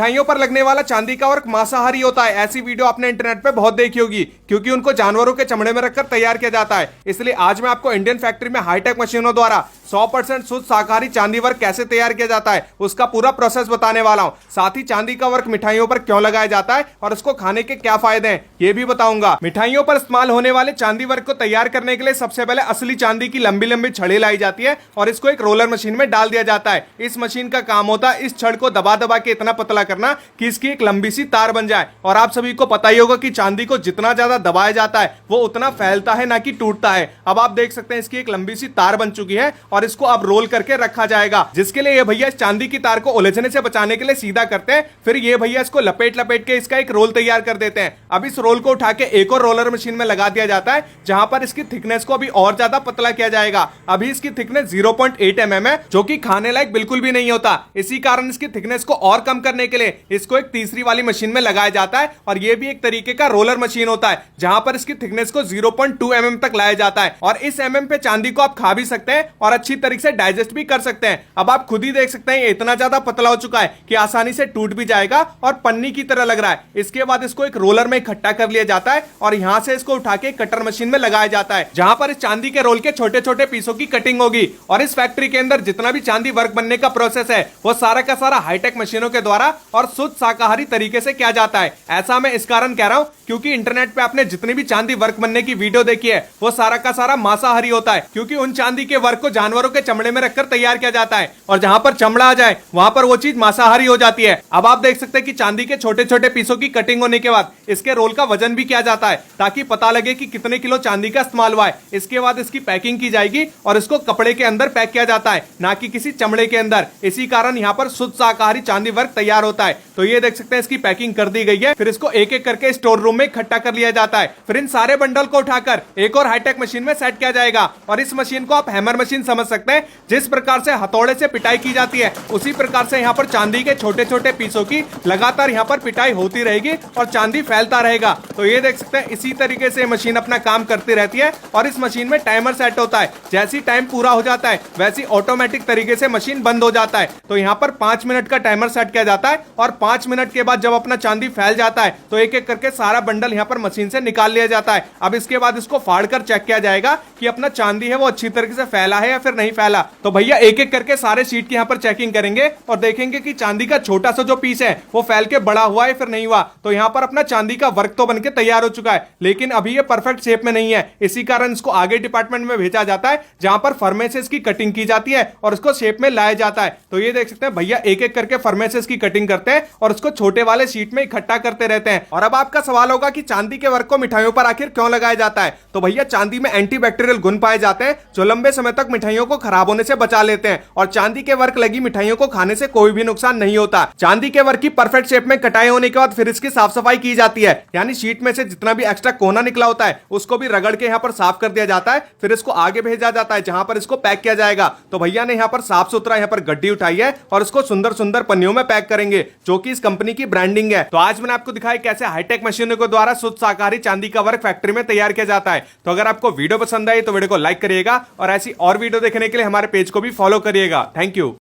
मिठाइयों पर लगने वाला चांदी का वर्क मांसाहारी होता है। ऐसी वीडियो आपने इंटरनेट पे बहुत देखी होगी, क्योंकि उनको जानवरों के चमड़े में रखकर तैयार किया जाता है। इसलिए आज मैं आपको इंडियन फैक्ट्री में हाईटेक मशीनों द्वारा 100% शुद्ध शाकाहारी चांदी वर्क कैसे तैयार किया जाता है उसका पूरा प्रोसेस बताने वाला हूं। साथ ही चांदी का वर्क मिठाइयों पर क्यों लगाया जाता है और उसको खाने के क्या फायदे हैं ये भी बताऊंगा। मिठाइयों पर इस्तेमाल होने वाले चांदी वर्क को तैयार करने के लिए सबसे पहले असली चांदी की लंबी लंबी छड़ी लाई जाती है और इसको एक रोलर मशीन में डाल दिया जाता है। इस मशीन का काम होता है इस छड़ को दबा दबा के इतना पतला करना कि इसकी एक लंबी सी तार बन जाए। और आप सभी को पता ही होगा कि चांदी को जितना ज्यादा दबाया जाता है वो उतना फैलता है ना कि टूटता है। अब आप देख सकते हैं इसकी एक लंबी सी तार बन चुकी है और इसको अब रोल करके रखा जाएगा, जिसके लिए ये भैया इस चांदी की तार को उलझने से बचाने के लिए सीधा करते हैं। फिर ये भैया इसको लपेट लपेट के इसका एक रोल तैयार कर देते हैं। अब इस रोल को उठा के एक और रोलर मशीन में लगा दिया जाता है, जहां पर इसकी थिकनेस को अभी और ज्यादा पतला किया जाएगा। अभी इसकी थिकनेस 0.8 mm है, जो कि खाने लायक बिल्कुल भी नहीं होता। इसी कारण इसकी थिकनेस को और कम करने के लिए इसको एक तीसरी वाली मशीन में लगाया जाता है और यह भी एक तरीके का रोलर मशीन होता है, जहां पर इसकी थिकनेस को 0.2 mm तक लाया जाता है। और इस mm पे चांदी को आप खा भी सकते हैं और अच्छी तरीके से डाइजेस्ट भी कर सकते हैं। अब आप खुद ही देख सकते हैं इतना ज्यादा पतला हो चुका है कि आसानी से टूट भी जाएगा और पन्नी की तरह लग रहा है। इसके बाद इसको एक रोलर में इकट्ठा कर लिया जाता है और यहां से इसको उठा के कटर मशीन में लगाया जाता है, जहां पर इस चांदी के रोल के छोटे छोटे पीसों की कटिंग होगी। और इस फैक्ट्री के अंदर जितना भी चांदी वर्क बनने का प्रोसेस है वो सारा का सारा हाईटेक मशीनों के द्वारा और शुद्ध शाकाहारी तरीके से किया जाता है। ऐसा मैं इस कारण कह रहा हूं क्योंकि इंटरनेट पे आपने जितनी भी चांदी वर्क बनने की वीडियो देखी है वो सारा का सारा मांसाहारी होता है, क्योंकि उन चांदी के वर्क को जानवरों के चमड़े में रखकर तैयार किया जाता है और जहां पर चमड़ा आ जाए वहां पर वो चीज मांसाहारी हो जाती है। अब आप देख सकते हैं कि चांदी के छोटे छोटे पीसों की कटिंग होने के बाद इसके रोल का वजन भी किया जाता है, ताकि पता लगे कि कितने किलो चांदी का इस्तेमाल हुआ है। इसके बाद इसकी पैकिंग की जाएगी और इसको कपड़े के अंदर पैक किया जाता है, ना कि किसी चमड़े के अंदर। इसी कारण यहाँ पर शुद्ध शाकाहारी चांदी वर्क तैयार होता है। तो ये देख सकते हैं इसकी पैकिंग कर दी गई है। फिर इसको एक एक करके स्टोर रूम में इकट्ठा कर लिया जाता है। फिर इन सारे बंडल को उठाकर एक और हाईटेक मशीन में सेट किया जाएगा और इस मशीन को आप हैमर मशीन समझ सकते हैं। जिस प्रकार से हथौड़े से पिटाई की जाती है उसी प्रकार से यहाँ पर चांदी के छोटे छोटे पीसों की लगातार यहाँ पर पिटाई होती रहेगी और चांदी फैलता रहेगा। तो ये देख सकते हैं इसी तरीके से मशीन अपना काम करती रहती है और इस मशीन में टाइमर सेट होता है। जैसे ही टाइम पूरा हो जाता है वैसी ऑटोमेटिक तरीके से मशीन बंद हो जाता है। तो यहाँ पर 5 मिनट का टाइमर सेट किया जाता है और 5 मिनट के बाद जब अपना चांदी फैल जाता है तो एक एक करके सारा बंडल यहाँ पर मशीन से निकाल लिया जाता है। अब इसके बाद इसको फाड़ कर चेक किया जाएगा कि अपना चांदी है वो अच्छी तरीके से फैला है या फिर नहीं फैला। तो भैया एक एक करके सारे शीट की यहाँ पर चेकिंग करेंगे और देखेंगे कि चांदी का छोटा सा जो पीस है वो फैल के बड़ा हुआ है फिर नहीं हुआ। तो यहाँ पर अपना चांदी का वर्क तो बनके तैयार हो चुका है, लेकिन अभी ये परफेक्ट शेप में नहीं है। इसी कारण इसको आगे डिपार्टमेंट में भेजा जाता है, जहां पर फर्मेस से इसकी कटिंग की जाती है और उसको शेप में लाया जाता है। तो ये देख सकते हैं भैया एक एक करके फर्मेस की कटिंग करते हैं और उसको छोटे वाले शीट में इकट्ठा करते रहते हैं। और अब आपका सवाल होगा कि चांदी के वर्क को मिठाइयों पर आखिर क्यों लगाया जाता है। तो भैया चांदी में एंटीबैक्टीरियल गुण पाए जाते हैं जो लंबे समय तक मिठाइयों को खराब होने से बचा लेते हैं और चांदी के वर्क लगी मिठाइयों को खाने से कोई भी नुकसान नहीं होता। चांदी के वर्क की परफेक्ट शेप में कटाई होने के बाद फिर इसकी साफ सफाई की जाती है, यानी शीट में से जितना भी एक्स्ट्रा कोना निकला होता है उसको भी रगड़ के यहाँ पर साफ कर दिया जाता है। फिर इसको आगे भेजा जाता है जहां पर इसको पैक किया जाएगा। तो भैया ने यहाँ पर साफ सुथरा यहाँ पर गड्डी उठाई है और इसको सुंदर सुंदर पन्नियों में पैक करेंगे, जो कि इस कंपनी की ब्रांडिंग है। तो आज मैंने आपको दिखाया कैसे हाईटेक मशीनों के द्वारा शुद्ध शाकाहारी चांदी का वर्क फैक्ट्री में तैयार किया जाता है। तो अगर आपको वीडियो पसंद आई तो वीडियो को लाइक करिएगा और ऐसी और वीडियो देखने के लिए हमारे पेज को भी फॉलो करिएगा। Thank you.